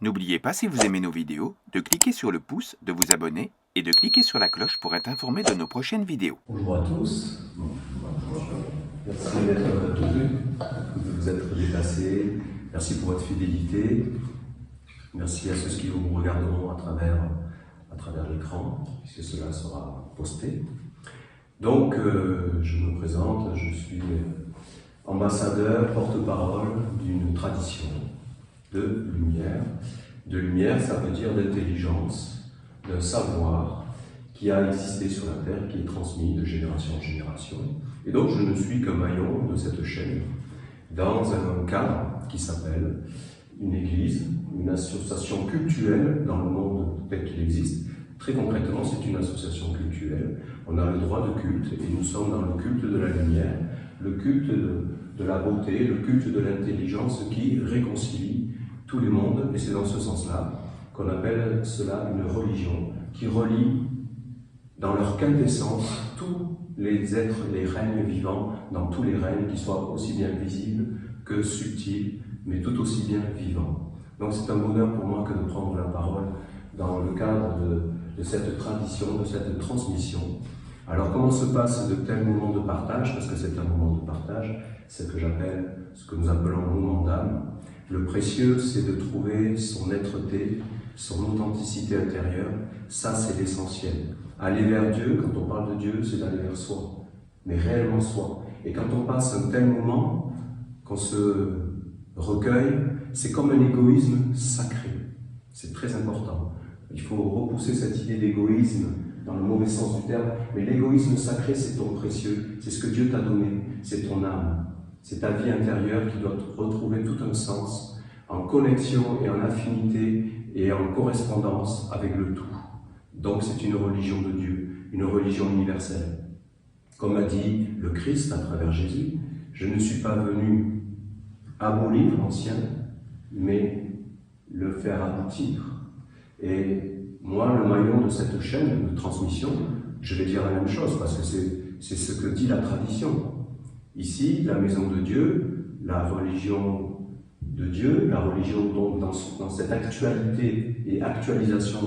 N'oubliez pas, si vous aimez nos vidéos, de cliquer sur le pouce, de vous abonner et de cliquer sur la cloche pour être informé de nos prochaines vidéos. Bonjour à tous. Merci d'être tous venus, de vous être déplacés. Merci pour votre fidélité. Merci à ceux qui vous regarderont à travers l'écran, puisque cela sera posté. Donc, je me présente, je suis ambassadeur, porte-parole d'une tradition de lumière. De lumière, ça veut dire d'intelligence, d'un savoir qui a existé sur la Terre, qui est transmis de génération en génération. Et donc, je ne suis qu'un maillon de cette chaîne, dans un cadre qui s'appelle une église, une association cultuelle dans le monde tel qu'il existe. Très concrètement, c'est une association cultuelle. On a le droit de culte, et nous sommes dans le culte de la lumière, le culte de la beauté, le culte de l'intelligence qui réconcilie tous les mondes, et c'est dans ce sens-là qu'on appelle cela une religion, qui relie dans leur quintessence tous les êtres, les règnes vivants, dans tous les règnes, qui soient aussi bien visibles que subtils, mais tout aussi bien vivants. Donc c'est un bonheur pour moi que de prendre la parole dans le cadre de cette tradition, de cette transmission. Alors comment se passe de tels moments de partage? Parce que c'est un moment de partage, c'est ce que nous appelons le moment d'âme. Le précieux, c'est de trouver son êtreté, son authenticité intérieure. Ça, c'est l'essentiel. Aller vers Dieu, quand on parle de Dieu, c'est d'aller vers soi, mais réellement soi. Et quand on passe un tel moment, qu'on se recueille, c'est comme un égoïsme sacré. C'est très important. Il faut repousser cette idée d'égoïsme dans le mauvais sens du terme, mais l'égoïsme sacré, c'est ton précieux, c'est ce que Dieu t'a donné, c'est ton âme. C'est ta vie intérieure qui doit retrouver tout un sens, en connexion et en affinité et en correspondance avec le tout. Donc c'est une religion de Dieu, une religion universelle. Comme a dit le Christ à travers Jésus, je ne suis pas venu abolir l'ancien, mais le faire aboutir. Et moi, le maillon de cette chaîne de transmission, je vais dire la même chose, parce que c'est ce que dit la tradition. Ici, la maison de Dieu, la religion de Dieu, la religion donc dans cette actualité et actualisation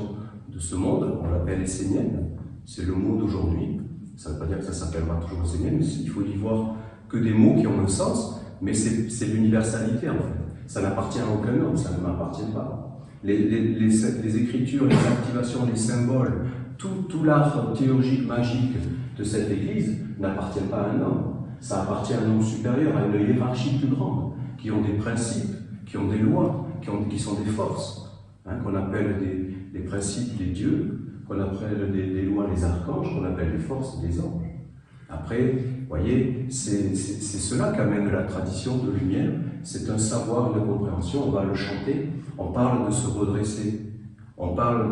de ce monde, on l'appelle essénienne, c'est le mot d'aujourd'hui. Ça ne veut pas dire que ça s'appellera toujours essénienne, mais il faut y voir que des mots qui ont un sens, mais c'est l'universalité en fait. Ça n'appartient à aucun homme, ça ne m'appartient pas. Les écritures, les activations, les symboles, tout l'art théologique, magique de cette Église n'appartient pas à un homme. Ça appartient à un homme supérieur, à une hiérarchie plus grande, qui ont des principes, qui ont des lois, qui sont des forces, qu'on appelle des principes des dieux, qu'on appelle des lois les archanges, qu'on appelle les forces des anges. Après, vous voyez, c'est cela qu'amène la tradition de lumière, c'est un savoir, une compréhension, on va le chanter, on parle de se redresser, on parle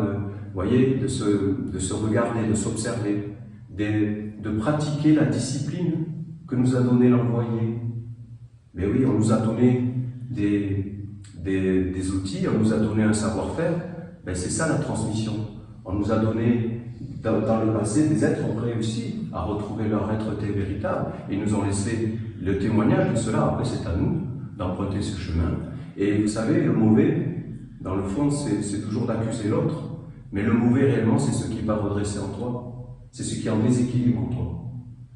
de se regarder, de s'observer, de pratiquer la discipline que nous a donné l'envoyé. Mais oui, on nous a donné des outils, on nous a donné un savoir-faire, ben c'est ça la transmission. On nous a donné, dans le passé, des êtres ont réussi à retrouver leur êtreté véritable, et ils nous ont laissé le témoignage de cela. Après, c'est à nous d'emprunter ce chemin. Et vous savez, le mauvais, dans le fond, c'est toujours d'accuser l'autre, mais le mauvais, réellement, c'est ce qui va redresser en toi, c'est ce qui est en déséquilibre en toi.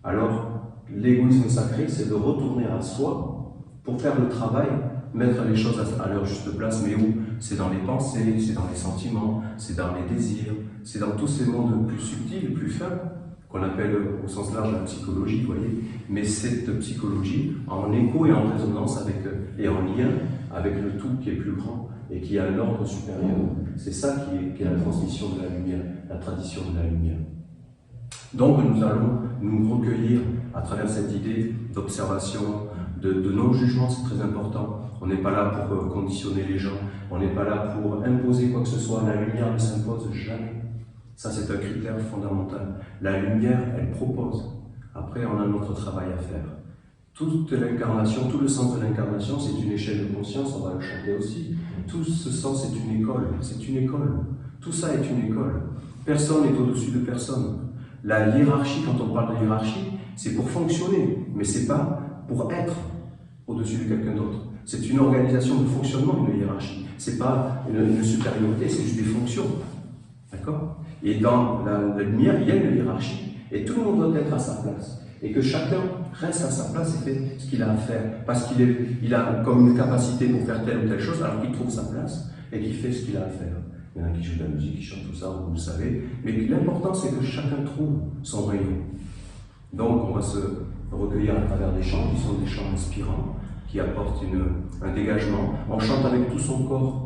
Alors, l'égoïsme sacré, c'est de retourner à soi pour faire le travail, mettre les choses à leur juste place. Mais où? C'est dans les pensées, c'est dans les sentiments, c'est dans les désirs, c'est dans tous ces mondes plus subtils, plus fins, qu'on appelle au sens large la psychologie, vous voyez. Mais cette psychologie, en écho et en résonance avec, et en lien avec le tout qui est plus grand et qui a un ordre supérieur. C'est ça qui est la transmission de la lumière, la tradition de la lumière. Donc nous allons nous recueillir à travers cette idée d'observation, de non-jugement, c'est très important. On n'est pas là pour conditionner les gens, on n'est pas là pour imposer quoi que ce soit. La lumière ne s'impose jamais. Ça, c'est un critère fondamental. La lumière, elle propose. Après, on a notre travail à faire. Toute l'incarnation, tout le sens de l'incarnation, c'est une échelle de conscience, on va le chanter aussi. Tout ce sens est une école, c'est une école. Tout ça est une école. Personne n'est au-dessus de personne. La hiérarchie, quand on parle de hiérarchie, c'est pour fonctionner, mais c'est pas pour être au-dessus de quelqu'un d'autre. c'est une organisation de fonctionnement, une hiérarchie. C'est pas une supériorité, c'est juste des fonctions. D'accord? Et dans la lumière, il y a une hiérarchie, et tout le monde doit être à sa place. Et que chacun reste à sa place et fait ce qu'il a à faire. Parce qu'il a comme une capacité pour faire telle ou telle chose, alors qu'il trouve sa place et qu'il fait ce qu'il a à faire. Il y en a qui jouent de la musique, qui chantent tout ça, vous le savez. Mais l'important, c'est que chacun trouve son rayon. Donc, on va se recueillir à travers des chants qui sont des chants inspirants, qui apportent un dégagement. On chante avec tout son corps.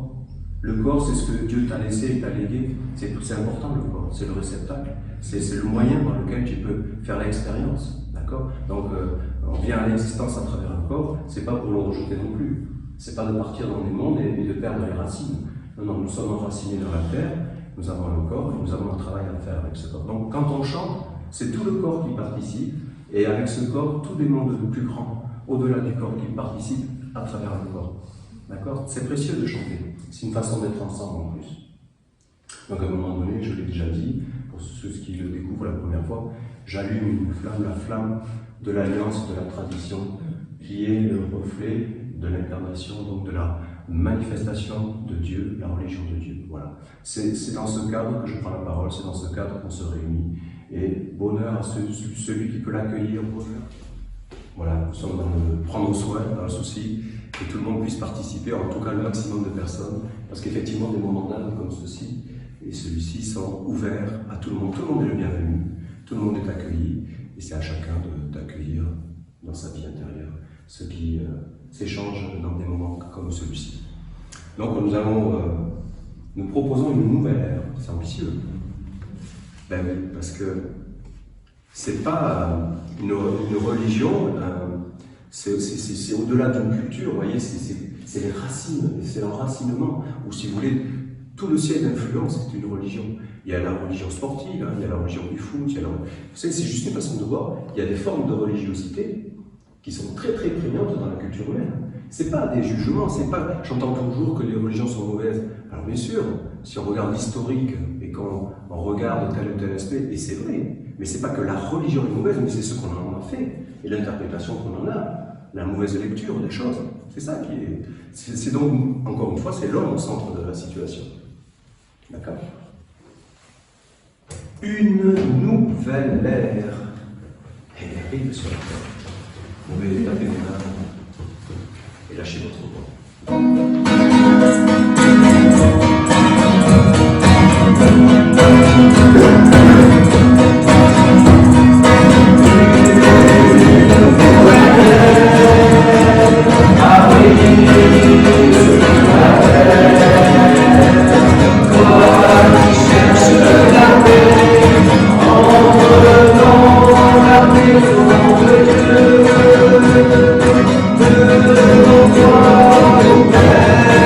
Le corps, c'est ce que Dieu t'a laissé et t'a légué. C'est important, le corps. C'est le réceptacle. C'est le moyen par lequel tu peux faire l'expérience. D'accord? Donc, on vient à l'existence à travers un corps. C'est pas pour le rejeter non plus. C'est pas de partir dans des mondes et de perdre les racines. Non, non, nous sommes enracinés dans la terre. Nous avons le corps et nous avons un travail à faire avec ce corps. Donc, quand on chante, c'est tout le corps qui participe. Et avec ce corps, tous les mondes plus grands, au-delà du corps, qui participent à travers le corps. D'accord? C'est précieux de chanter. C'est une façon d'être ensemble en plus. Donc à un moment donné, je l'ai déjà dit, pour ceux qui le découvrent la première fois, j'allume une flamme, la flamme de l'alliance, de la tradition, qui est le reflet de l'incarnation, donc de la manifestation de Dieu, la religion de Dieu. Voilà. C'est dans ce cadre que je prends la parole, c'est dans ce cadre qu'on se réunit. Et bonheur à celui qui peut l'accueillir, bonheur. Voilà, nous sommes dans le prendre soin, dans le souci, que tout le monde puisse participer, en tout cas le maximum de personnes, parce qu'effectivement des moments d'âme comme ceci et celui-ci sont ouverts à tout le monde. Tout le monde est le bienvenu, tout le monde est accueilli, et c'est à chacun d'accueillir dans sa vie intérieure ce qui s'échange dans des moments comme celui-ci. Donc nous proposons une nouvelle ère, c'est ambitieux. Ben oui, parce que c'est pas une religion, c'est au-delà d'une culture, vous voyez, c'est les racines, c'est l'enracinement, ou si vous voulez, tout le ciel d'influence est une religion. Il y a la religion sportive, hein, il y a la religion du foot, vous savez, c'est juste une façon de voir, il y a des formes de religiosité qui sont très très prégnantes dans la culture humaine. C'est pas des jugements, c'est pas, j'entends toujours que les religions sont mauvaises. Alors bien sûr, si on regarde l'historique et qu'on regarde tel ou tel aspect, et c'est vrai, mais c'est pas que la religion est mauvaise, mais c'est ce qu'on en a fait, et l'interprétation qu'on en a, la mauvaise lecture des choses. C'est ça qui est... C'est donc, encore une fois, c'est l'homme au centre de la situation. D'accord? Une nouvelle ère. Elle arrive sur la terre. Vous pouvez taper vos mains et lâcher votre voix. Thank you.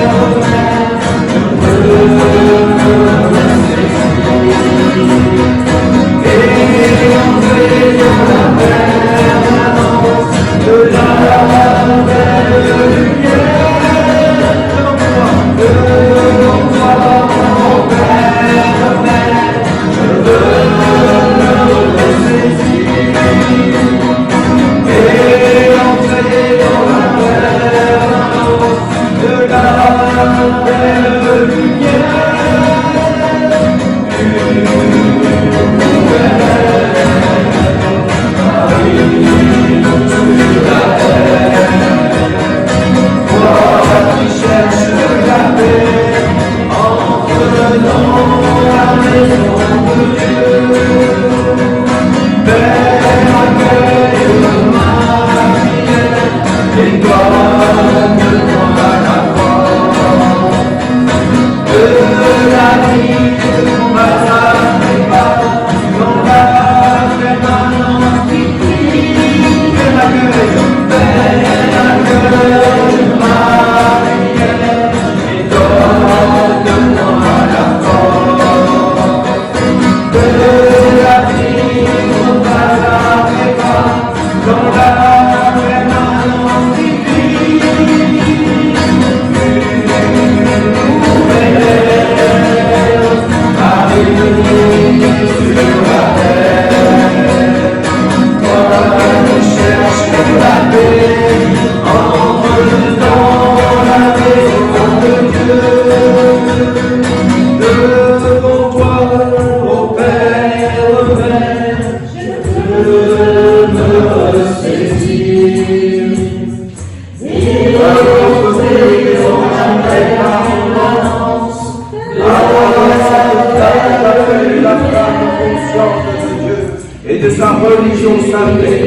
conscience de Dieu et de sa religion sacrée.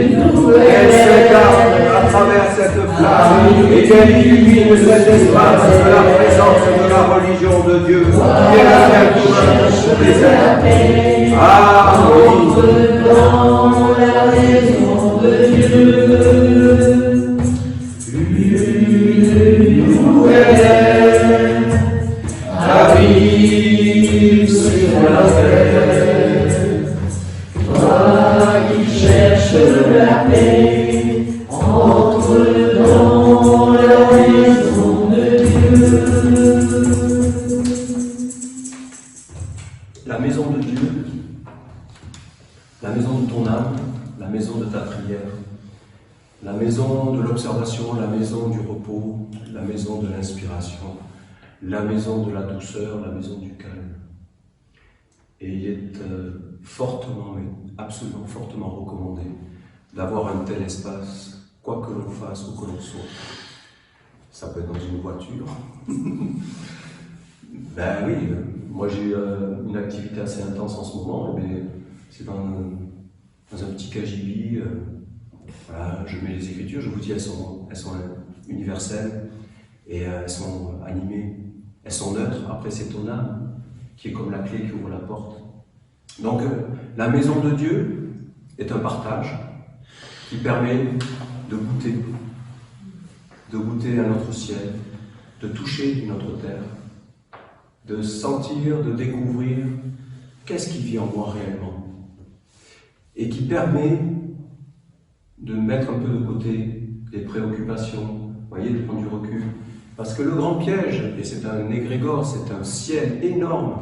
Elle s'incarne à travers cette flamme et qu'elle illumine cet espace de la présence de la religion de Dieu qui est la bien commun pour les êtres. Ah oui. Dans la maison de Dieu, où elle arrive sur la terre, toi qui cherches la paix, entre dans la maison de Dieu. La maison de Dieu, la maison de ton âme, la maison de ta prière, la maison de l'observation, la maison du repos, la maison de l'inspiration, la maison de la douceur, la maison du calme. Et il est fortement, mais absolument fortement recommandé d'avoir un tel espace, quoi que l'on fasse ou que l'on soit. Ça peut être dans une voiture. Ben oui, moi j'ai une activité assez intense en ce moment, mais c'est dans un petit KGB. Voilà, je mets les écritures, je vous dis, elles sont universelles et elles sont animées, elles sont neutres. Après, c'est ton âme qui est comme la clé qui ouvre la porte. Donc, la maison de Dieu est un partage qui permet de goûter à notre ciel, de toucher notre terre, de sentir, de découvrir qu'est-ce qui vit en moi réellement, et qui permet de mettre un peu de côté les préoccupations, voyez, de prendre du recul. Parce que le grand piège, et c'est un égrégore, c'est un ciel énorme,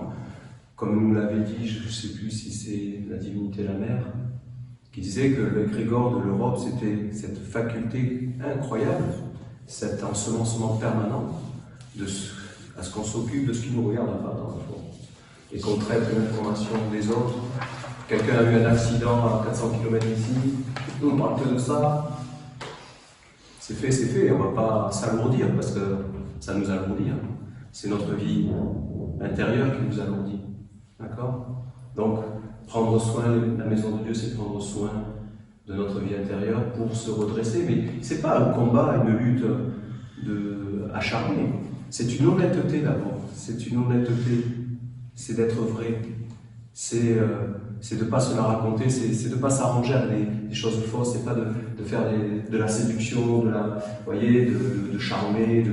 comme nous l'avait dit, je ne sais plus si c'est la divinité la mère, qui disait que l'égrégore de l'Europe, c'était cette faculté incroyable, cet ensemencement permanent à ce qu'on s'occupe de ce qui nous regarde pas dans le fond, et qu'on traite l'information des autres. Quelqu'un a eu un accident à 400 km d'ici, nous on parle que de ça. C'est fait, on ne va pas s'alourdir parce que ça nous alourdit. C'est notre vie intérieure qui nous alourdit. D'accord? Donc, prendre soin, la maison de Dieu, c'est prendre soin de notre vie intérieure pour se redresser. Mais ce n'est pas un combat, une lutte acharnée. C'est une honnêteté d'abord. C'est une honnêteté. C'est d'être vrai. C'est de ne pas se la raconter, c'est de ne pas s'arranger avec des choses fausses, c'est pas de faire de la séduction, de charmer.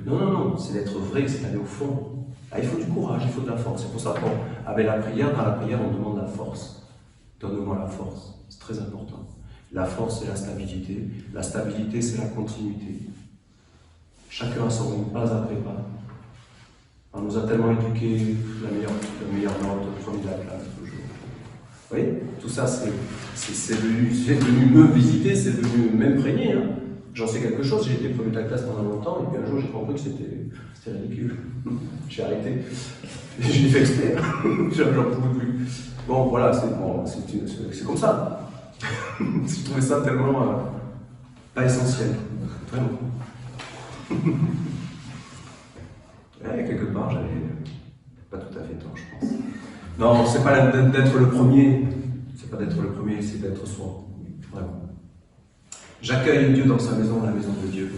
Non, c'est d'être vrai, c'est d'aller au fond. Ah, il faut du courage, il faut de la force. C'est pour ça qu'avec la prière, dans la prière, on demande la force. Donne-moi la force, c'est très important. La force, c'est la stabilité. La stabilité, c'est la continuité. Chacun a son rythme, pas après pas. On nous a tellement éduqués, la meilleure note, le premier de la classe, toujours. Vous voyez, tout ça, c'est venu me visiter, c'est venu m'imprégner. Hein. J'en sais quelque chose, j'ai été premier de la classe pendant longtemps, et puis un jour j'ai compris que c'était ridicule. J'ai arrêté. Je l'ai fait exprès, j'en pouvais plus. Bon, voilà, c'est comme ça. Je trouvais ça tellement pas essentiel, vraiment. Ouais, quelque part, j'avais pas tout à fait tort, je pense. Non, c'est pas d'être le premier, c'est pas d'être le premier, c'est d'être soi, vraiment. J'accueille Dieu dans sa maison, la maison de Dieu.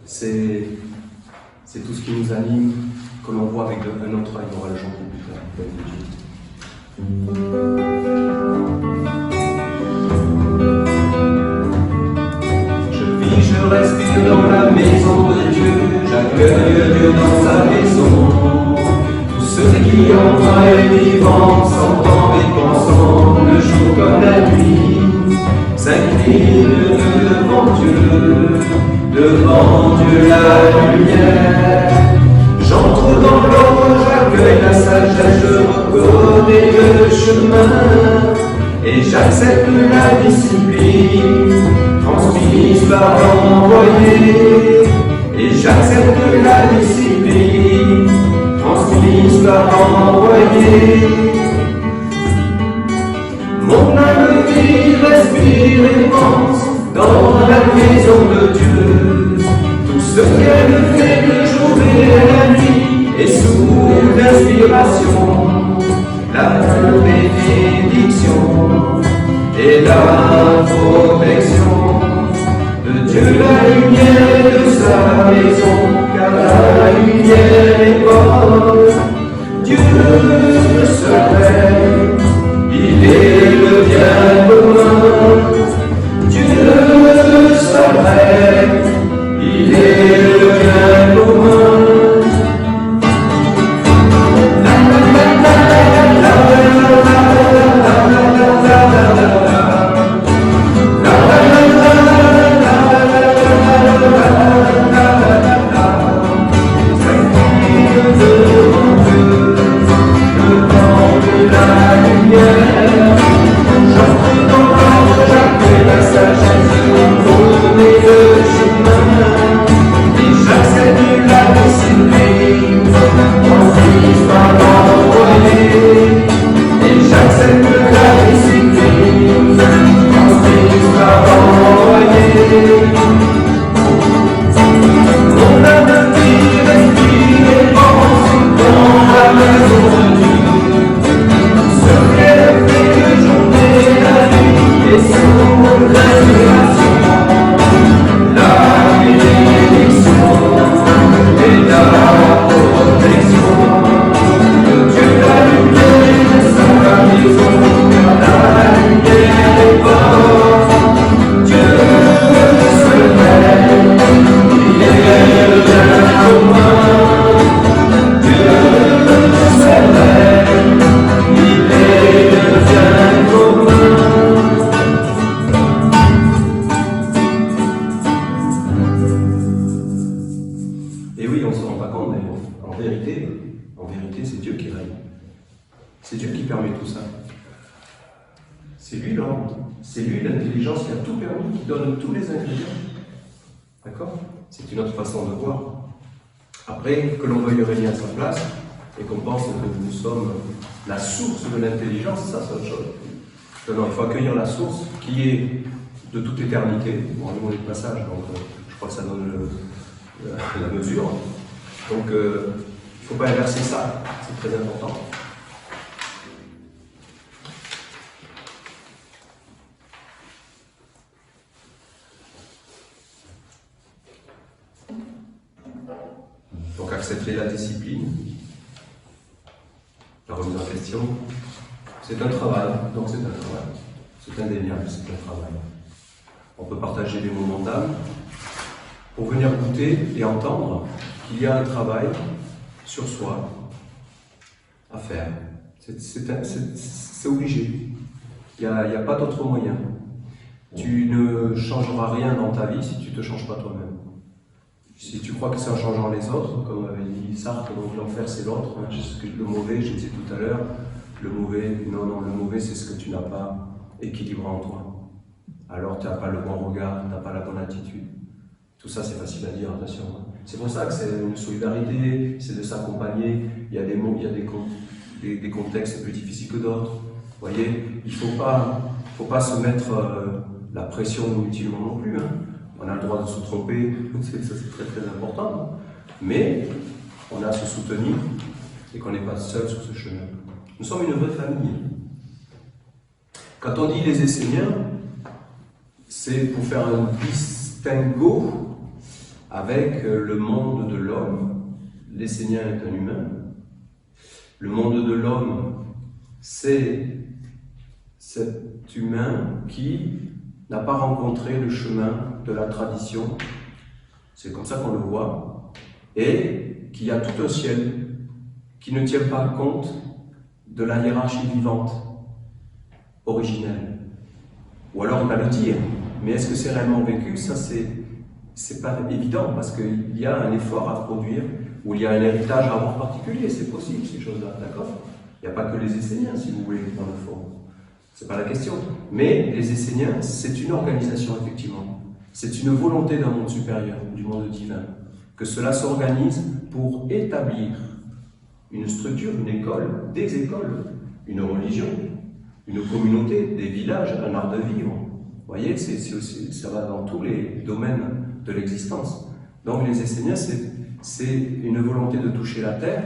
C'est tout ce qui nous anime, que l'on voit avec un autre œil, on aura le jour plus tard, avec Dieu. Je vis, je respire dans la maison de Dieu, j'accueille Dieu dans sa maison. Tous ceux qui en moi est vivant, s'entendent et pensant, le jour comme la nuit, s'inclinent devant Dieu la lumière. J'entre dans l'ombre, j'accueille la sagesse, je reconnais le chemin, et j'accepte la discipline, transmise par l'envoyé. Et j'accepte la discipline, transmise par l'envoyé. Mon âme vit, respire et pense dans la maison de Dieu. Tout ce qu'elle fait le jour et la nuit est sourd d'inspiration. la bénédiction et la protection de Dieu, la lumière de sa maison, car la lumière est bonne. Dieu se lève, il est le bien commun. Dieu se lève, il est le bien commun. Et oui, on ne se rend pas compte, mais en vérité, c'est Dieu qui règne. C'est Dieu qui permet tout ça. C'est lui l'ordre, c'est lui l'intelligence qui a tout permis, qui donne tous les ingrédients. D'accord? C'est une autre façon de voir. Après, que l'on veuille régner à sa place, et qu'on pense que nous sommes la source de l'intelligence, ça c'est autre chose. Non, il faut accueillir la source qui est de toute éternité. Bon, nous on est de passage, donc je crois que ça donne la mesure. Donc, il ne faut pas inverser ça, c'est très important. Donc, accepter la discipline, la remise en question, c'est un travail. Donc, c'est un travail. C'est indéniable, c'est un travail. On peut partager des moments d'âme pour venir goûter et entendre qu'il y a un travail sur soi à faire. C'est obligé. Il n'y a pas d'autre moyen. Tu ne changeras rien dans ta vie si tu ne te changes pas toi-même. Si tu crois que c'est en changeant les autres, comme avait dit Sartre, donc l'enfer c'est l'autre, hein, le mauvais, j'ai dit tout à l'heure, le mauvais c'est ce que tu n'as pas équilibré en toi. Alors tu n'as pas le bon regard, tu n'as pas la bonne attitude. Tout ça c'est facile à dire, attention. C'est pour ça que c'est une solidarité, c'est de s'accompagner. Il y a des mots, il y a des contextes plus difficiles que d'autres. Vous voyez, il ne faut pas se mettre la pression inutilement non plus. Hein. On a le droit de se tromper, ça c'est très très important. Mais on a à se soutenir et qu'on n'est pas seul sur ce chemin. Nous sommes une vraie famille. Quand on dit les Esséniens, c'est pour faire un distinguo avec le monde de l'homme. L'Essénien est un humain. Le monde de l'homme, c'est cet humain qui n'a pas rencontré le chemin de la tradition, c'est comme ça qu'on le voit, et qui a tout un ciel, qui ne tient pas compte de la hiérarchie vivante, originelle. Ou alors on va le dire, mais est-ce que c'est réellement vécu? Ça c'est pas évident, parce qu'il y a un effort à produire, ou il y a un héritage à avoir particulier, c'est possible ces choses-là, d'accord? Il n'y a pas que les Esséniens, si vous voulez, dans le fond. C'est pas la question. Mais les Esséniens, c'est une organisation, effectivement. C'est une volonté d'un monde supérieur, du monde divin. Que cela s'organise pour établir une structure, une école, des écoles, une religion, une communauté, des villages, un art de vivre. Vous voyez, ça va dans tous les domaines de l'existence. Donc les Esséniens, c'est une volonté de toucher la terre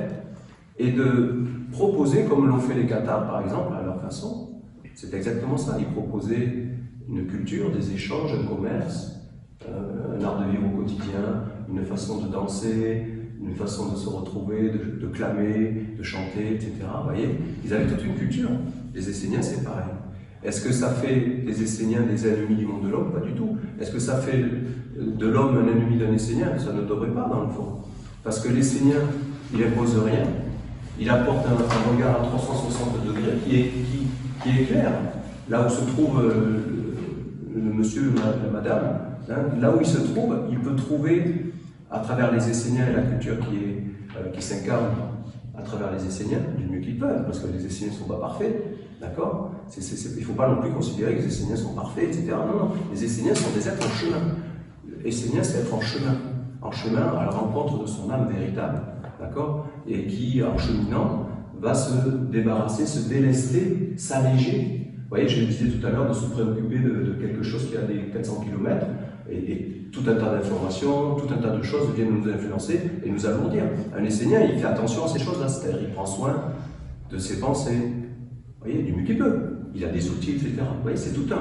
et de proposaient, comme l'ont fait les Cathares par exemple, à leur façon, c'est exactement ça. Ils proposaient une culture, des échanges, un commerce, un art de vivre au quotidien, une façon de danser, une façon de se retrouver, de clamer, de chanter, etc. Vous voyez, ils avaient toute une culture. Les Esséniens, c'est pareil. Est-ce que ça fait des Esséniens des ennemis du monde de l'homme? Pas du tout. Est-ce que ça fait de l'homme un ennemi d'un Essénien? Ça ne devrait pas, dans le fond. Parce que l'Essénien, il n'impose rien. Il apporte un regard à 360 degrés qui est clair. Là où se trouve le monsieur, la madame, hein, là où il se trouve, il peut trouver, à travers les Esséniens et la culture qui s'incarne à travers les Esséniens, du mieux qu'ils peuvent, parce que les Esséniens ne sont pas parfaits, d'accord? Il ne faut pas non plus considérer que les Esséniens sont parfaits, etc. Non, non, les Esséniens sont des êtres en chemin. Essénien, c'est être en chemin à la rencontre de son âme véritable, d'accord? Et qui, en cheminant, va se débarrasser, se délester, s'alléger. Vous voyez, je disais tout à l'heure de se préoccuper de quelque chose qui a des 400 km, et tout un tas d'informations, tout un tas de choses viennent nous influencer et nous alourdir. Un Essénien, il fait attention à ces choses-là, c'est-à-dire il prend soin de ses pensées, vous voyez, du mieux qu'il peut. Il a des outils, etc. Vous voyez, c'est toute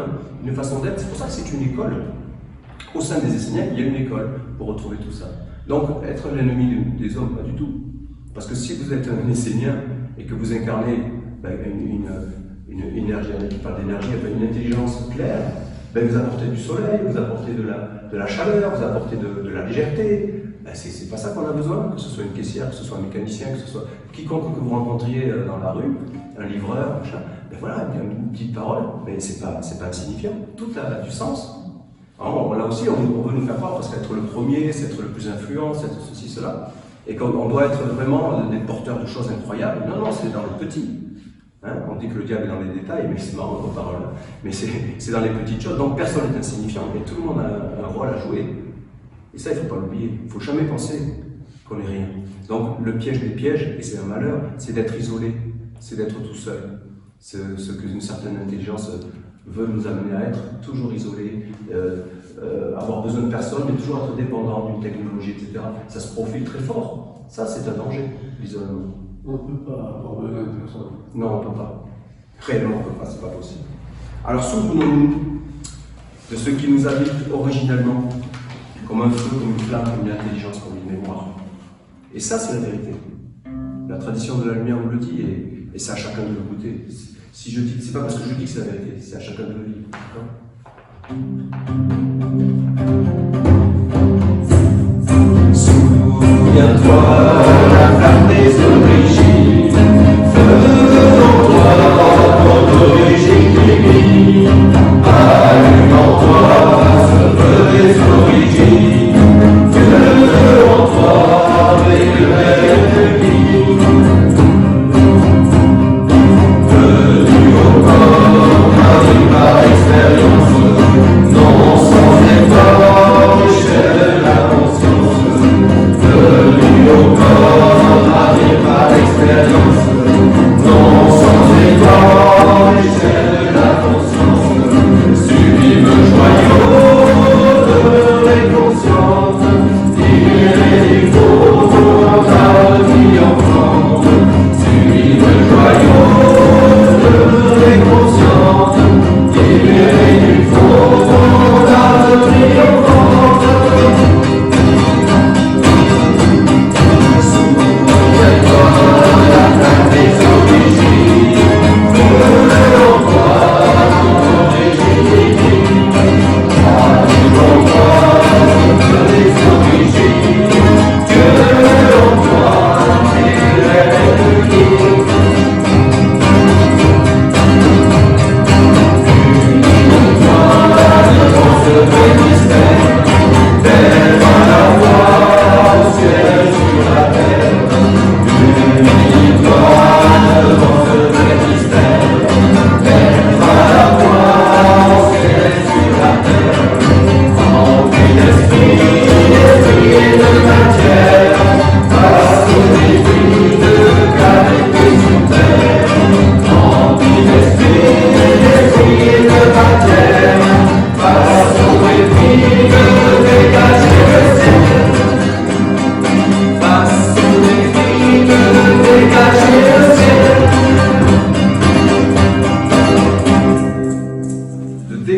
une façon d'être. C'est pour ça que c'est une école. Au sein des Esséniens, il y a une école pour retrouver tout ça. Donc, être l'ennemi des hommes, pas du tout. Parce que si vous êtes un Essénien et que vous incarnez une énergie, qui parle d'énergie, une intelligence claire, vous apportez du soleil, vous apportez de la chaleur, vous apportez de la légèreté. C'est pas ça qu'on a besoin, que ce soit une caissière, que ce soit un mécanicien, que ce soit quiconque que vous rencontriez dans la rue, un livreur, machin. Voilà, une petite parole, mais c'est pas insignifiant. Tout a du sens. Alors, là aussi, on veut nous faire croire, parce qu'être le premier, c'est être le plus influent, c'est être ceci, cela. Et qu'on doit être vraiment des porteurs de choses incroyables. Non, non, c'est dans le petit. Hein, on dit que le diable est dans les détails, mais c'est marrant notre parole. Mais c'est dans les petites choses. Donc personne n'est insignifiant, mais tout le monde a un rôle à jouer. Et ça, il ne faut pas l'oublier. Il ne faut jamais penser qu'on n'est rien. Donc le piège des pièges, et c'est un malheur, c'est d'être isolé, c'est d'être tout seul. Ce que une certaine intelligence veut nous amener à être, toujours isolé, avoir besoin de personne, mais toujours être dépendant d'une technologie, etc. Ça se profile très fort. Ça, c'est un danger, l'isolement. On ne peut pas avoir besoin de personne. Non, on ne peut pas. Réellement, on ne peut pas, c'est pas possible. Alors souvenons-nous de ce qui nous habite originellement, comme un feu, comme une flamme, comme une intelligence, comme une mémoire. Et ça, c'est la vérité. La tradition de la lumière nous le dit, et c'est à chacun de le goûter. Si je dis, c'est pas parce que je dis que c'est la vérité, c'est à chacun de le vivre. Souviens-toi la flamme des origines, feu en toi, ton origine qui brille. Allume en toi ce feu des origines, feu en toi avec le vie. Venu au corps, arrive par expérience, non sans effort, échelle la conscience. Venu au corps, arrive par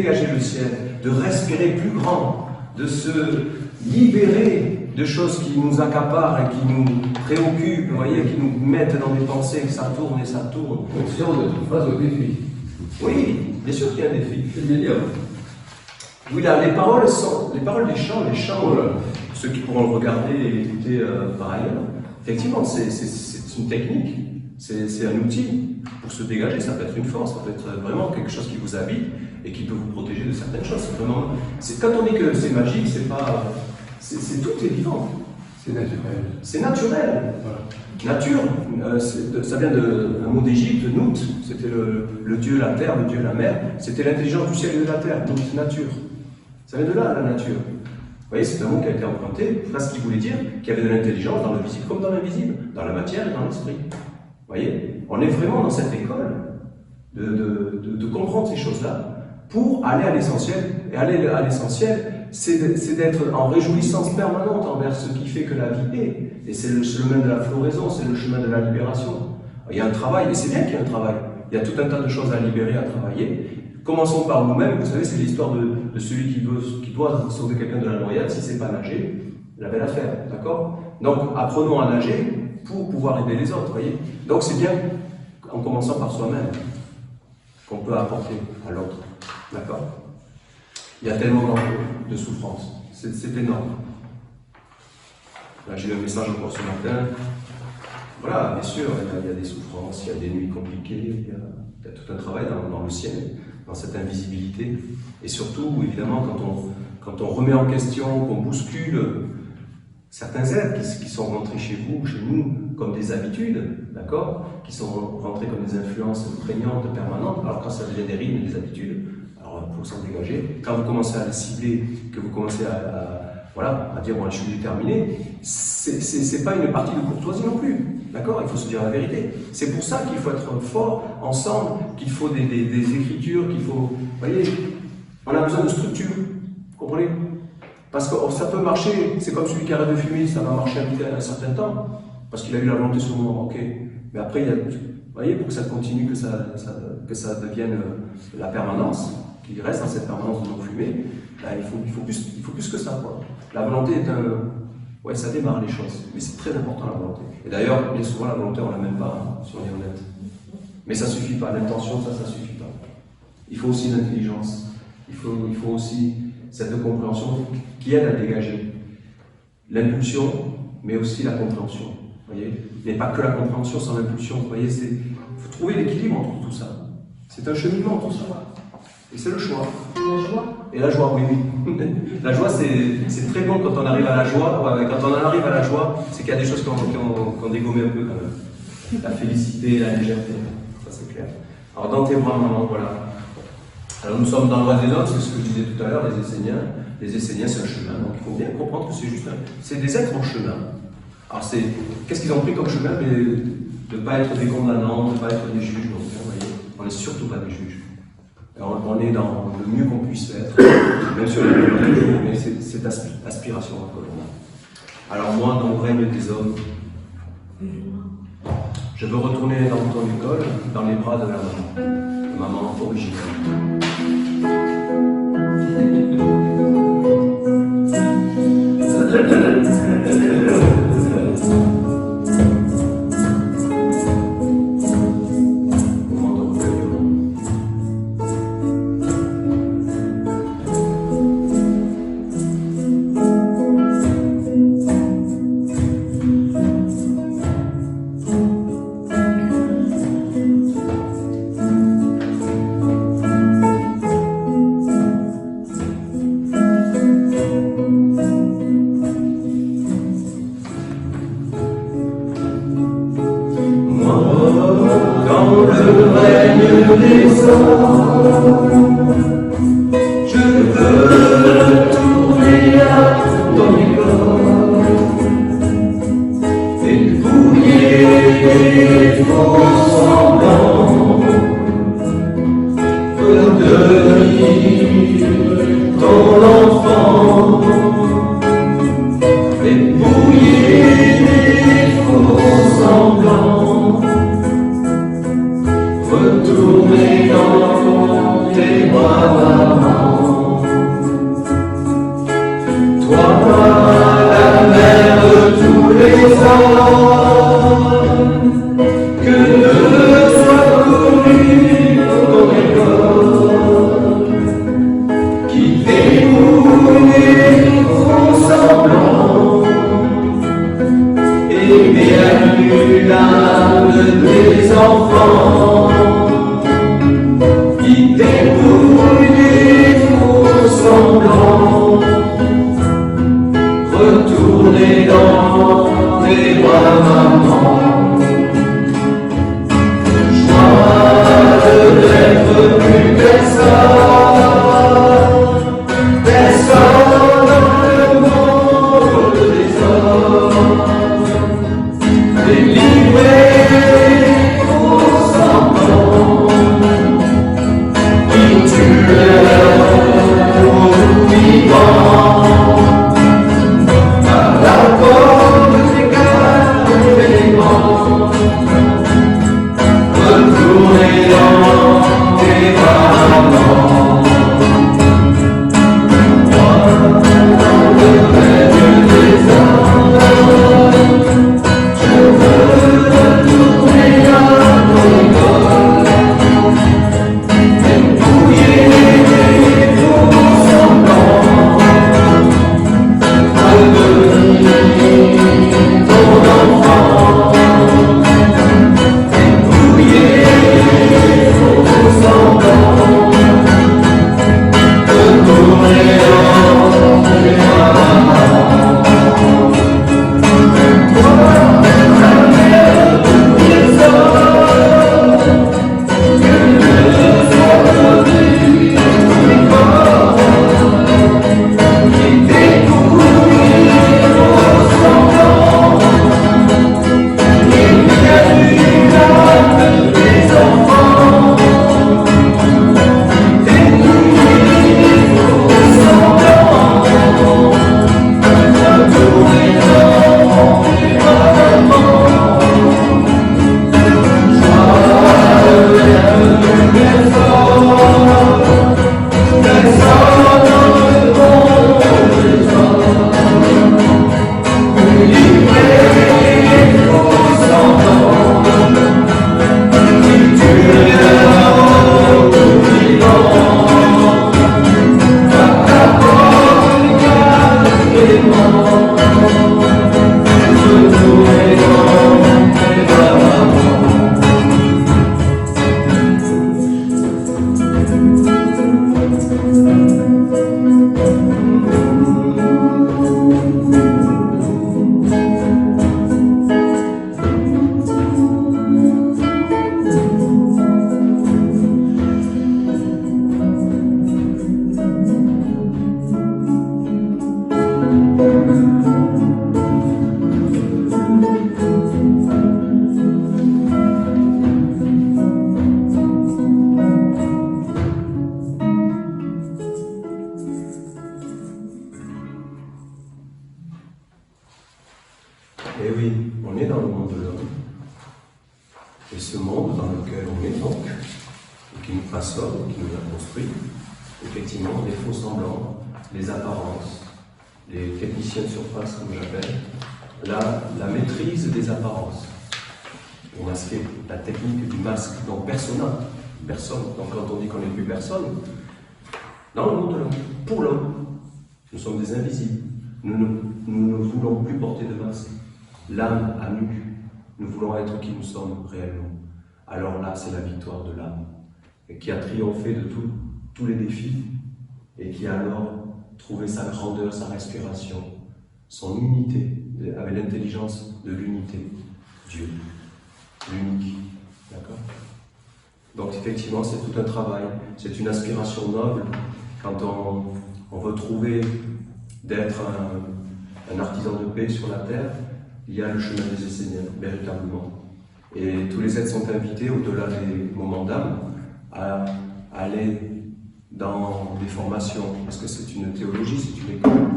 dégager le ciel, de respirer plus grand, de se libérer de choses qui nous accaparent et qui nous préoccupent, vous voyez, qui nous mettent dans des pensées, que ça tourne et ça tourne. Conscient d'être face au défi. Oui, bien sûr qu'il y a un défi. C'est bien dire. Oui, là, les paroles des chants, ceux qui pourront le regarder et l'écouter par ailleurs, effectivement, c'est une technique, c'est un outil pour se dégager, ça peut être une force, ça peut être vraiment quelque chose qui vous habite et qui peut vous protéger de certaines choses. Quand on dit que c'est magique, c'est pas... tout est vivant. C'est naturel. C'est naturel. Voilà. Nature, ça vient d'un mot d'Égypte, Nout, c'était le dieu la terre, le dieu la mer, c'était l'intelligence du ciel et de la terre, donc nature. Ça vient de là, la nature. Vous voyez, c'est un mot qui a été emprunté, ce qui voulait dire qu'il y avait de l'intelligence dans le visible comme dans l'invisible, dans la matière et dans l'esprit. Vous voyez, on est vraiment dans cette école de comprendre ces choses-là pour aller à l'essentiel. Et aller à l'essentiel, c'est d'être en réjouissance permanente envers ce qui fait que la vie est. Et c'est le chemin de la floraison, c'est le chemin de la libération. Il y a un travail, et c'est bien qu'il y ait un travail. Il y a tout un tas de choses à libérer, à travailler. Commençons par nous-mêmes. Vous savez, c'est l'histoire de celui qui doit sauver quelqu'un de la noyade. Si c'est pas nager, la belle affaire, d'accord? Donc, apprenons à nager pour pouvoir aider les autres, voyez. Donc, c'est bien, en commençant par soi-même, qu'on peut apporter à l'autre, d'accord? Il y a tellement de souffrance, c'est énorme. Là, j'ai eu un message encore ce matin. Voilà, bien sûr, il y a des souffrances, il y a des nuits compliquées, il y a tout un travail dans le ciel, dans cette invisibilité. Et surtout, évidemment, quand on remet en question, qu'on bouscule certains êtres qui sont rentrés chez vous, chez nous, comme des habitudes, d'accord, qui sont rentrés comme des influences prégnantes, permanentes, alors quand ça devient des rythmes, des habitudes, alors il faut s'en dégager. Quand vous commencez à les cibler, que vous commencez à dire, bon, je suis déterminé, c'est pas une partie de courtoisie non plus. D'accord? Il faut se dire la vérité. C'est pour ça qu'il faut être fort ensemble, qu'il faut des écritures, qu'il faut... Vous voyez, on a besoin de structure. Vous comprenez? Parce que ça peut marcher, c'est comme celui qui arrête de fumer, ça va marcher un certain temps, parce qu'il a eu la volonté sur le moment, ok. Mais après, vous voyez, pour que ça continue, que ça devienne la permanence, qu'il reste dans cette permanence de non-fumer, ben, il faut plus que ça, quoi. La volonté est ouais, ça démarre les choses, mais c'est très important la volonté. Et d'ailleurs, bien souvent, la volonté, on ne l'a même pas, hein, si on est honnête. Mais ça ne suffit pas, l'intention, ça ne suffit pas. Il faut aussi l'intelligence, il faut aussi cette compréhension qui aide à dégager l'impulsion, mais aussi la compréhension. Vous voyez, il n'y a pas que la compréhension sans l'impulsion. Vous voyez, il faut trouver l'équilibre entre tout ça. C'est un cheminement, tout ça. Et c'est le choix. La joie. Et la joie, oui. La joie, c'est très bon quand on arrive à la joie. Quand on en arrive à la joie, c'est qu'il y a des choses qui ont dégommé un peu quand même. La félicité, la légèreté, ça c'est clair. Alors dans tes bras, maman, voilà. Alors nous sommes dans le roi des hommes, c'est ce que je disais tout à l'heure, les Esséniens. Les Esséniens, c'est un chemin. Donc il faut bien comprendre que c'est juste c'est des êtres en chemin. Alors qu'est-ce qu'ils ont pris comme chemin? Mais de ne pas être des condamnants, de ne pas être des juges. Donc, vous voyez, on n'est surtout pas des juges. Alors, on est dans le mieux qu'on puisse être, même si on est toujours, mais c'est cette aspiration que l'on a. Alors moi, dans le règne des hommes, je veux retourner dans ton école, dans les bras de la maman originale. Retourner dans tes bras, maman. Eh oui, on est dans le monde de l'homme. Et ce monde dans lequel on est donc, et qui nous façonne, qui nous a construit, effectivement, les faux semblants, les apparences, les techniciens de surface, comme j'appelle, la maîtrise des apparences. Pour masquer la technique du masque, donc persona, personne. Donc quand on dit qu'on n'est plus personne, dans le monde de l'homme, pour l'homme, nous sommes des invisibles. Nous ne voulons plus porter de masque. L'âme à nu, nous voulons être qui nous sommes réellement. Alors là, c'est la victoire de l'âme, qui a triomphé de tous les défis, et qui a alors trouvé sa grandeur, sa respiration, son unité, avec l'intelligence de l'unité, Dieu, l'unique. D'accord ? Donc effectivement, c'est tout un travail, c'est une aspiration noble, quand on veut trouver d'être un artisan de paix sur la terre. Il y a le chemin des Esséniens, véritablement. Et tous les êtres sont invités, au-delà des moments d'âme, à aller dans des formations, parce que c'est une théologie, c'est une école,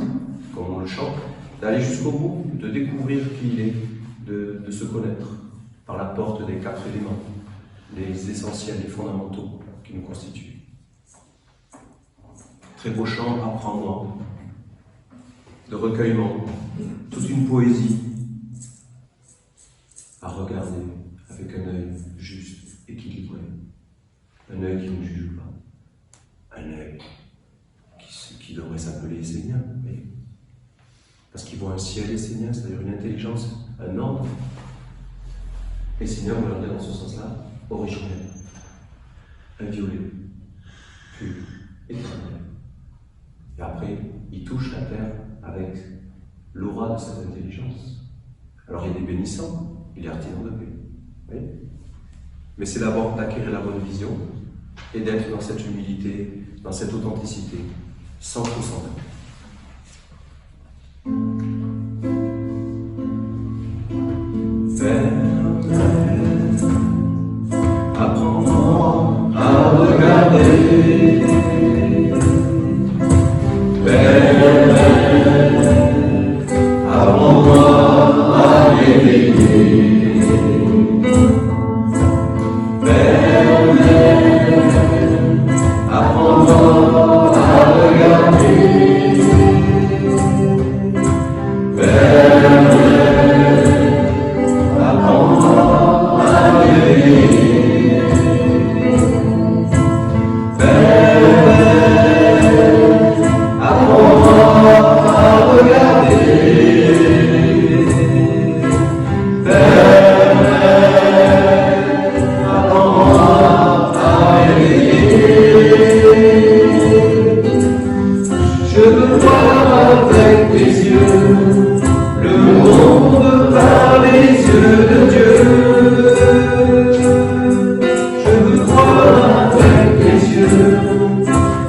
comme on le chante, d'aller jusqu'au bout, de découvrir qui il est, de se connaître par la porte des 4 éléments, les essentiels, les fondamentaux qui nous constituent. Très beau chant, apprends-moi, de recueillement, toute une poésie à regarder avec un œil juste, équilibré, un œil qui ne juge pas, un œil qui devrait s'appeler essénien, mais parce qu'ils voient un ciel essénien, c'est-à-dire une intelligence, un ordre. Essénien, on va le dire dans ce sens-là, originel, inviolé, pur, éternel. Et après, il touche la terre avec l'aura de cette intelligence. Alors il est bénissant, il est artisan de paix. Oui. Mais c'est d'abord d'acquérir la bonne vision, et d'être dans cette humilité, dans cette authenticité, sans trop s'en mettre. Apprends à regarder. Apprends-moi à m'éveiller. Apprends-moi à regarder. Apprends-moi à m'éveiller. Apprends-moi à regarder. Apprends-moi à m'éveiller. Je veux voir avec tes yeux le monde par les yeux de Dieu. Je veux voir avec tes yeux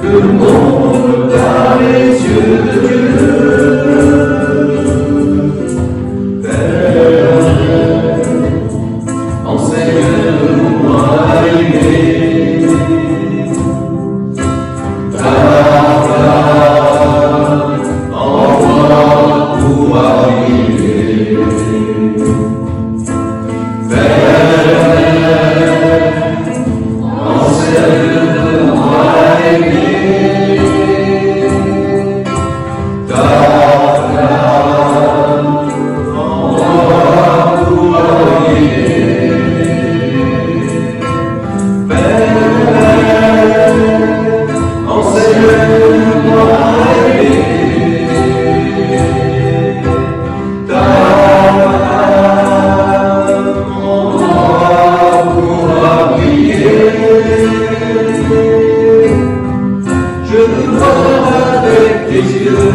le monde par les yeux de Dieu. Père, enseigne-moi à aimer. Envoie pour arriver. Enseigne-moi à aimer. Ta flamme, envoie pour arriver. Enseigne-moi à aimer. Ta flamme, envoie pour briller. Je veux voir avec tes yeux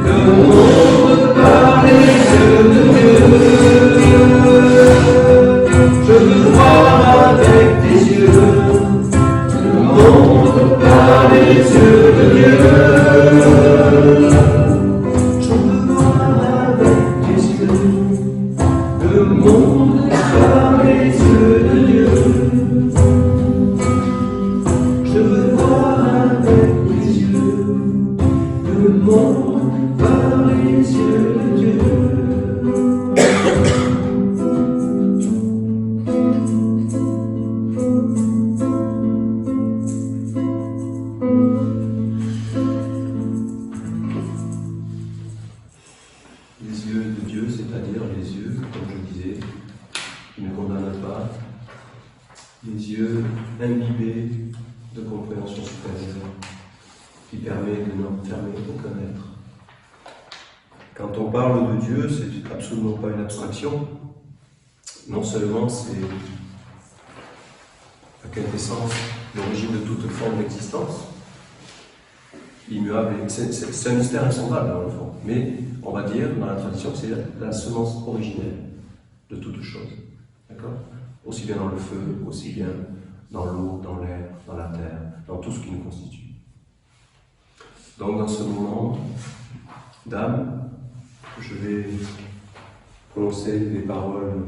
le monde par les yeux de Dieu. Je veux voir avec tes yeux le monde par les yeux de Dieu. Je veux voir avec tes yeux le monde par les yeux de Dieu. Je veux voir avec tes yeux le monde par les yeux de Dieu. Les yeux de Dieu, c'est-à-dire les yeux, comme je disais, qui ne condamnent pas, les yeux imbibés de compréhension supérieure, qui permet de n'enfermer aucun être. Quand on parle de Dieu, c'est absolument pas une abstraction. Non seulement c'est la quintessence, l'origine de toute forme d'existence, immuable, c'est un mystère insondable dans le fond, mais on va dire dans la tradition que c'est la semence originelle de toute chose. D'accord ? Aussi bien dans le feu, aussi bien dans l'eau, dans l'air, dans la terre, dans tout ce qui nous constitue. Donc dans ce moment d'âme, je vais prononcer des paroles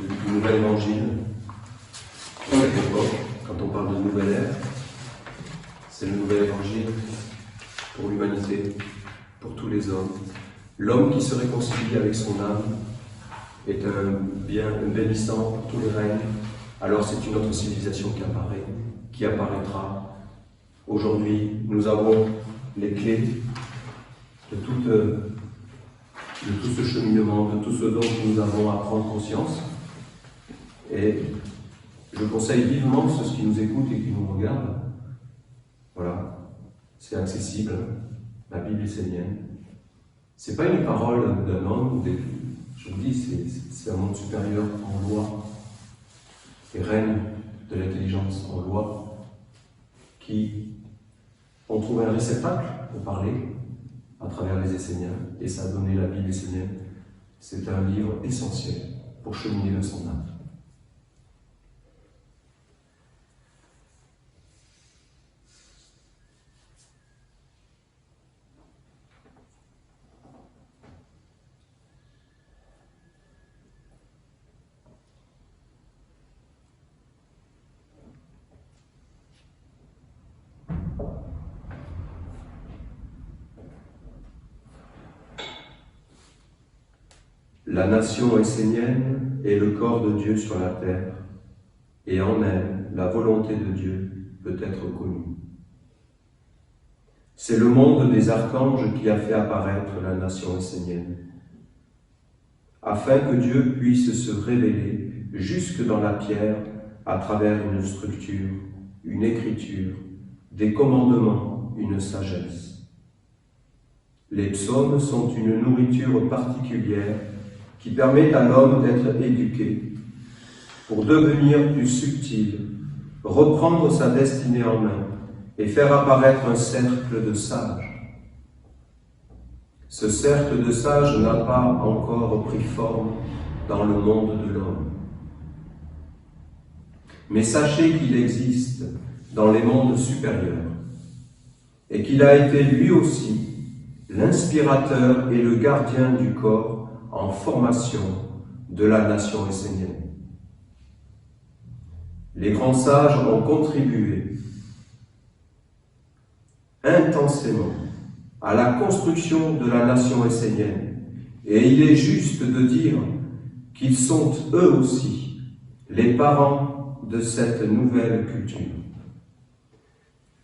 du nouvel évangile de cette époque. Quand on parle de nouvelle ère, c'est le nouvel évangile pour l'humanité, pour tous les hommes. L'homme qui se réconcilie avec son âme est un bien bénissant pour tous les règnes. Alors c'est une autre civilisation qui apparaîtra. Aujourd'hui, nous avons les clés de tout ce cheminement, de tout ce dont nous avons à prendre conscience. Et je conseille vivement ceux qui nous écoutent et qui nous regardent. Voilà, c'est accessible, la Bible essénienne. C'est pas une parole d'un homme, je vous dis, c'est un monde supérieur en loi, et règne de l'intelligence en loi, qui ont trouvé un réceptacle pour parler à travers les Esséniens, et ça a donné la Bible essénienne. C'est un livre essentiel pour cheminer vers son âme. La nation essénienne est le corps de Dieu sur la terre, et en elle, la volonté de Dieu peut être connue. C'est le monde des archanges qui a fait apparaître la nation essénienne, afin que Dieu puisse se révéler jusque dans la pierre à travers une structure, une écriture, des commandements, une sagesse. Les psaumes sont une nourriture particulière qui permet à l'homme d'être éduqué pour devenir plus subtil, reprendre sa destinée en main et faire apparaître un cercle de sages. Ce cercle de sages n'a pas encore pris forme dans le monde de l'homme. Mais sachez qu'il existe dans les mondes supérieurs et qu'il a été lui aussi l'inspirateur et le gardien du corps en formation de la nation essénienne. Les grands sages ont contribué intensément à la construction de la nation essénienne, et il est juste de dire qu'ils sont eux aussi les parents de cette nouvelle culture.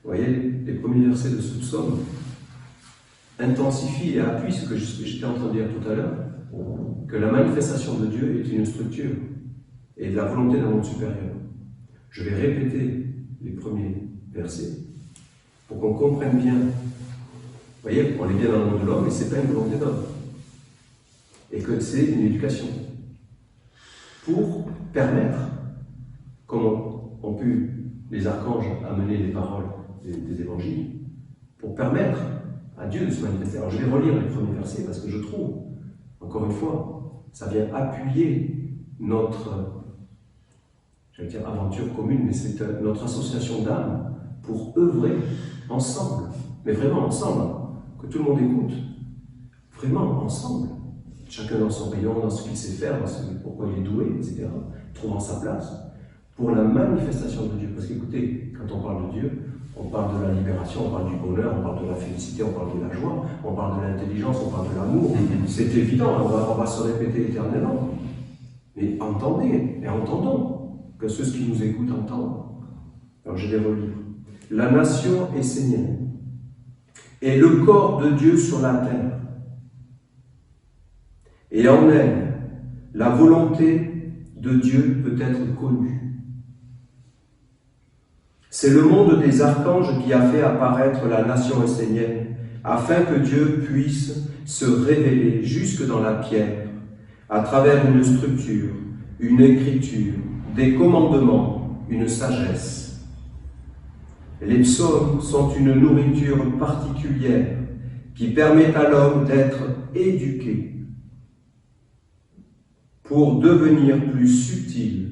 Vous voyez, les premiers versets de ce psaume intensifient et appuient ce que j'étais en train de dire tout à l'heure, que la manifestation de Dieu est une structure et de la volonté d'un monde supérieur. Je vais répéter les premiers versets pour qu'on comprenne bien. Vous voyez, on est bien dans le monde de l'homme, mais ce n'est pas une volonté d'homme. Et que c'est une éducation. Pour permettre, comme ont pu les archanges amener les paroles des évangiles, pour permettre à Dieu de se manifester. Alors je vais relire les premiers versets parce que je trouve, encore une fois, ça vient appuyer notre, j'allais dire aventure commune, mais c'est notre association d'âmes pour œuvrer ensemble, mais vraiment ensemble, que tout le monde écoute, vraiment ensemble, chacun dans son rayon, dans ce qu'il sait faire, pourquoi il est doué, etc., trouvant sa place, pour la manifestation de Dieu. Parce qu'écoutez, quand on parle de Dieu, on parle de la libération, on parle du bonheur, on parle de la félicité, on parle de la joie, on parle de l'intelligence, on parle de l'amour. C'est évident, on va se répéter éternellement. Mais entendez, et entendons, que ceux qui nous écoutent entendent. Alors je vais relire. La nation essénienne est le corps de Dieu sur la terre. Et en elle, la volonté de Dieu peut être connue. C'est le monde des archanges qui a fait apparaître la nation essénienne, afin que Dieu puisse se révéler jusque dans la pierre, à travers une structure, une écriture, des commandements, une sagesse. Les psaumes sont une nourriture particulière qui permet à l'homme d'être éduqué pour devenir plus subtil,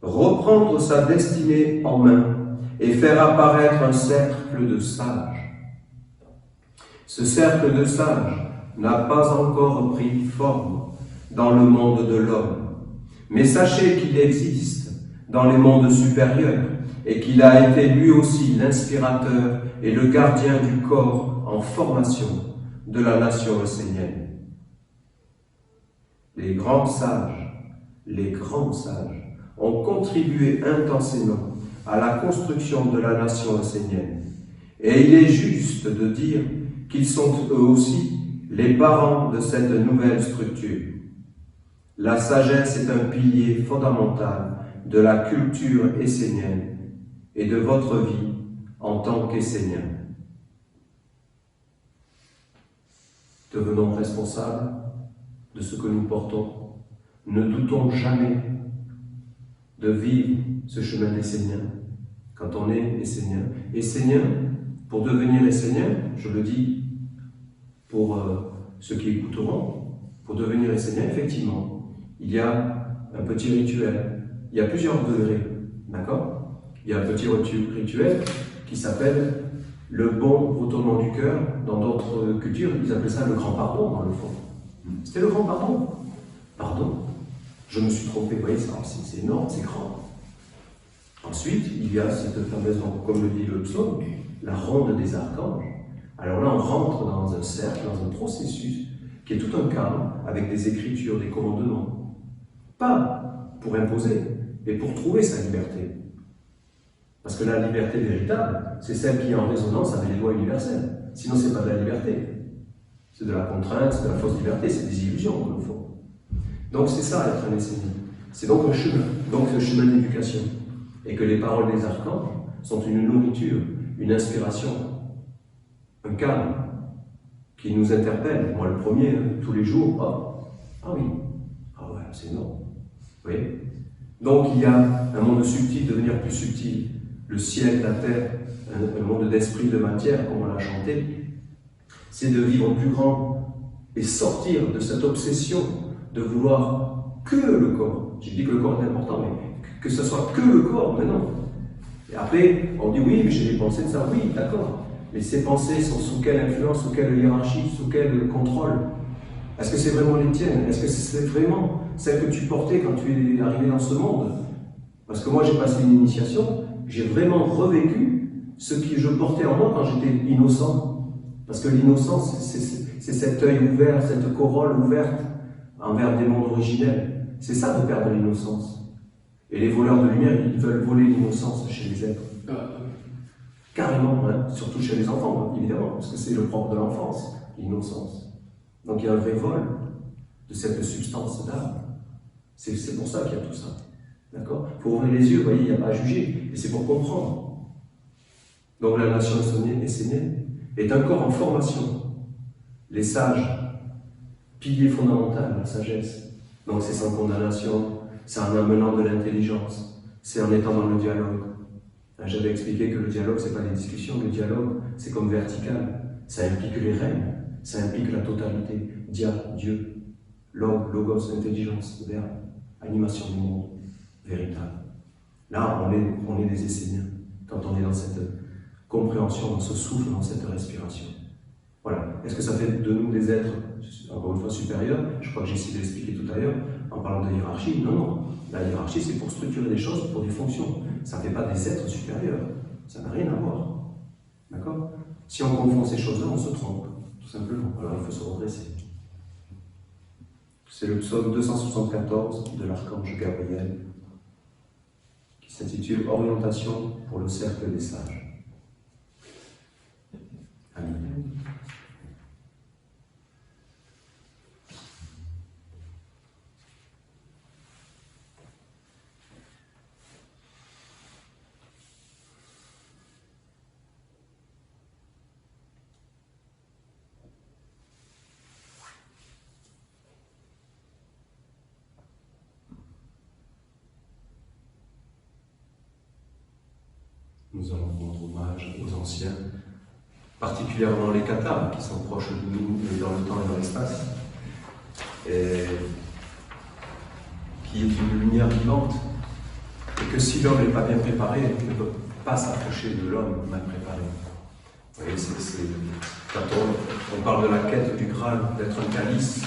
reprendre sa destinée en main et faire apparaître un cercle de sages. Ce cercle de sages n'a pas encore pris forme dans le monde de l'homme, mais sachez qu'il existe dans les mondes supérieurs et qu'il a été lui aussi l'inspirateur et le gardien du corps en formation de la nation essénienne. Les grands sages ont contribué intensément à la construction de la nation essénienne. Et il est juste de dire qu'ils sont eux aussi les parents de cette nouvelle structure. La sagesse est un pilier fondamental de la culture essénienne et de votre vie en tant qu'Essénien. Devenons responsables de ce que nous portons. Ne doutons jamais de vivre ce chemin d'Essénien quand on est Essénien. Essénien, pour devenir Essénien, je le dis pour ceux qui écouteront, pour devenir Essénien, effectivement, il y a un petit rituel. Il y a plusieurs degrés, d'accord? Il y a un petit rituel qui s'appelle le bon retournement du cœur. Dans d'autres cultures, ils appellent ça le grand pardon, dans le fond. C'était le grand pardon. Pardon, je me suis trompé. Vous voyez, c'est énorme, c'est grand. Ensuite, il y a cette fameuse, comme le dit le psaume, la ronde des archanges. Alors là, on rentre dans un cercle, dans un processus qui est tout un cadre avec des écritures, des commandements. Pas pour imposer, mais pour trouver sa liberté. Parce que la liberté véritable, c'est celle qui est en résonance avec les lois universelles. Sinon, ce n'est pas de la liberté. C'est de la contrainte, c'est de la fausse liberté, c'est des illusions, au fond. Donc c'est ça, être un enseignant. C'est donc un chemin d'éducation. Et que les paroles des archanges sont une nourriture, une inspiration, un calme qui nous interpelle. Moi, le premier, tous les jours, ah oui, ah ouais, c'est énorme. Vous voyez? Donc il y a un monde subtil devenir plus subtil. Le ciel, la terre, un monde d'esprit, de matière, comme on l'a chanté, c'est de vivre plus grand et sortir de cette obsession de vouloir que le corps. J'ai dit que le corps est important, mais que ce soit que le corps, mais non. Et après, on dit oui, mais j'ai des pensées de ça, oui, d'accord. Mais ces pensées sont sous quelle influence, sous quelle hiérarchie, sous quel contrôle? Est-ce que c'est vraiment les tiennes? Est-ce que c'est vraiment celle que tu portais quand tu es arrivé dans ce monde? Parce que moi, j'ai passé une initiation, j'ai vraiment revécu ce que je portais en moi quand j'étais innocent. Parce que l'innocence, c'est cet œil ouvert, cette corolle ouverte envers des mondes originels. C'est ça de perdre l'innocence. Et les voleurs de lumière, ils veulent voler l'innocence chez les êtres. Carrément, hein, surtout chez les enfants, évidemment, parce que c'est le propre de l'enfance, l'innocence. Donc il y a un vrai vol de cette substance d'âme. C'est pour ça qu'il y a tout ça. D'accord? Il faut ouvrir les yeux, vous voyez, il n'y a pas à juger, et c'est pour comprendre. Donc la nation essénienne est un corps en formation. Les sages, pilier fondamental de la sagesse. Donc c'est sans condamnation, c'est en amenant de l'intelligence, c'est en étant dans le dialogue. J'avais expliqué que le dialogue, ce n'est pas des discussions, le dialogue, c'est comme vertical. Ça implique les règnes, ça implique la totalité. Dia, Dieu, logos, intelligence, verbe, animation du monde, véritable. Là, on est des Esséniens, quand on est dans cette compréhension, dans ce souffle, dans cette respiration. Voilà. Est-ce que ça fait de nous des êtres, encore une fois, supérieurs? Je crois que j'ai essayé d'expliquer tout à l'heure, en parlant de hiérarchie. Non, non. La hiérarchie, c'est pour structurer des choses, pour des fonctions. Ça ne fait pas des êtres supérieurs. Ça n'a rien à voir. D'accord? Si on confond ces choses-là, on se trompe, tout simplement. Alors il faut se redresser. C'est le psaume 274 de l'archange Gabriel, qui s'intitule « Orientation pour le cercle des sages ». Amen. Nous allons rendre hommage aux anciens, particulièrement les cathares qui sont proches de nous dans le temps et dans l'espace, et qui est une lumière vivante, et que si l'homme n'est pas bien préparé, il ne peut pas s'approcher de l'homme mal préparé. Vous voyez, quand on parle de la quête du Graal, d'être un calice,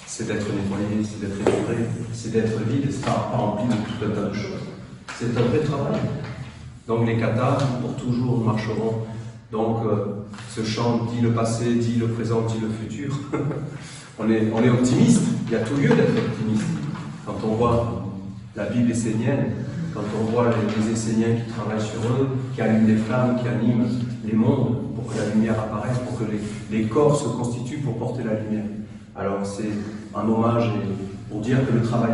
c'est d'être nettoyé, c'est d'être épuré, c'est d'être vide, c'est pas rempli de tout un tas de choses. C'est un vrai travail. Donc les cathares, pour toujours, marcheront. Donc ce chant dit le passé, dit le présent, dit le futur. on est optimiste, il y a tout lieu d'être optimiste. Quand on voit la Bible essénienne, quand on voit les Esséniens qui travaillent sur eux, qui allument des flammes, qui animent les mondes pour que la lumière apparaisse, pour que les corps se constituent pour porter la lumière. Alors c'est un hommage pour dire que le travail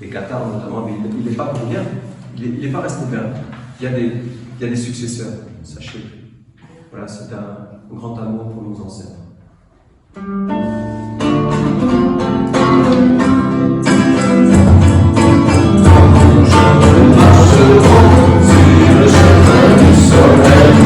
des cathares notamment, mais il n'est pas pour rien, il n'est pas resté vain. Il y a des successeurs, sachez. Voilà, c'est un grand amour pour nos ancêtres. Sur le chemin du soleil.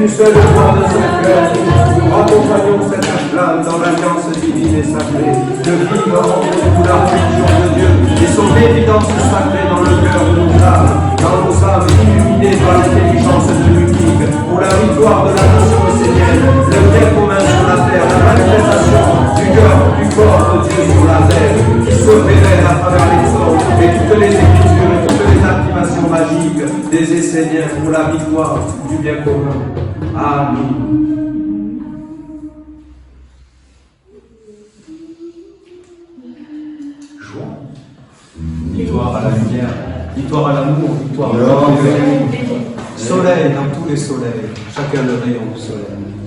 d'une seule voix de son cœur. Accompagnons cette flamme dans l'alliance divine et sacrée, de vivre en nous la religion de Dieu et son évidence sacrée dans le cœur de nos âmes, dans nos âmes illuminées par l'intelligence unique, pour la victoire de la nation essénienne, le bien commun sur la terre, la manifestation du cœur, du corps de Dieu sur la terre, qui se révèle à travers les hommes et toutes les écritures et toutes les activations magiques des Esséniens pour la victoire du bien commun. Amen. Victoire à la lumière, victoire à l'amour, victoire à l'amour. Soleil dans tous les soleils, chacun le rayon du soleil.